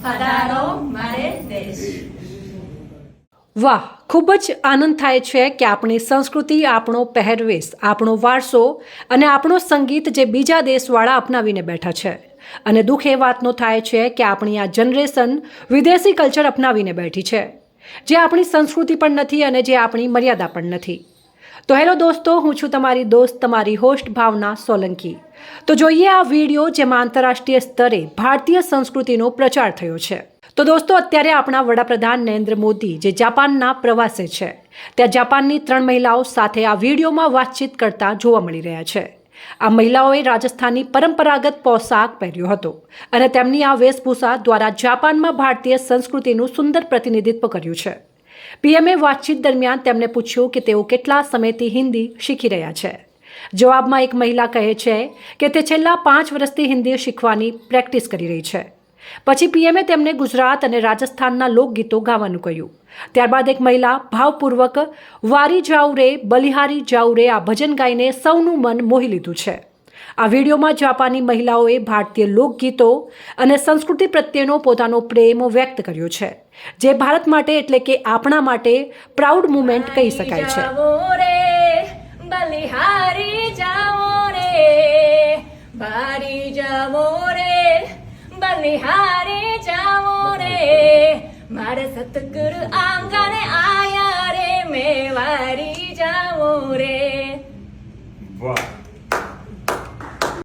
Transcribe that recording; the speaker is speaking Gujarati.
પધારો મારે દેશ. વાહ, ખૂબ જ આનંદ થાય છે કે આપણી સંસ્કૃતિ, આપણો પહેરવેશ, આપણો વારસો અને આપણો સંગીત જે બીજા દેશવાળા અપનાવીને બેઠા છે. અને દુઃખ એ વાતનો થાય છે કે આપણી આ જનરેશન વિદેશી કલ્ચર અપનાવીને બેઠી છે, જે આપણી સંસ્કૃતિ પણ નથી અને જે આપણી મર્યાદા પણ નથી. તો હેલો દોસ્તો, હું છું તમારી દોસ્ત, તમારી હોસ્ટ ભાવના સોલંકી. તો જોઈએ આ વિડીયો જેમાં આંતરરાષ્ટ્રીય સ્તરે ભારતીય સંસ્કૃતિનો પ્રચાર થયો છે. તો દોસ્તો, અત્યારે આપણા વડાપ્રધાન નરેન્દ્ર મોદી જે જાપાનના પ્રવાસે છે, ત્યાં જાપાનની 3 મહિલાઓ સાથે આ વિડીયોમાં વાતચીત કરતા જોવા મળી રહ્યા છે. આ મહિલાઓએ રાજસ્થાની પરંપરાગત પોશાક પહેર્યો હતો અને તેમની આ વેશભૂષા દ્વારા જાપાનમાં ભારતીય સંસ્કૃતિનું સુંદર પ્રતિનિધિત્વ કર્યું છે. પીએમએ વાતચીત દરમિયાન તેમને પૂછ્યું કે તેઓ કેટલા સમયથી હિન્દી શીખી રહ્યા છે. જવાબમાં એક મહિલા કહે છે કે તે છેલ્લા 5 વર્ષથી હિન્દી શીખવાની પ્રેક્ટિસ કરી રહી છે. પછી પીએમએ તેમને ગુજરાત અને રાજસ્થાનના લોકગીતો ગાવાનું કહ્યું. ત્યારબાદ એક મહિલા ભાવપૂર્વક વારી જાઉ રે બલિહારી જાઉ રે આ ભજન ગાઈને સૌનું મન મોહી લીધું છે. આ વિડીયોમાં જાપાની મહિલાઓએ ભારતીય લોકગીતો અને સંસ્કૃતિ પ્રત્યેનો પોતાનો પ્રેમ વ્યક્ત કર્યો છે, જે ભારત માટે એટલે કે આપણા માટે પ્રાઉડ મુમેન્ટ કહી શકાય છે. બલિહારી જાઓ રે, બારી જાઓ રે, બલિહારી જાઓ રે, મારે સતગુરુ આંગણે આયા રે, મેવારી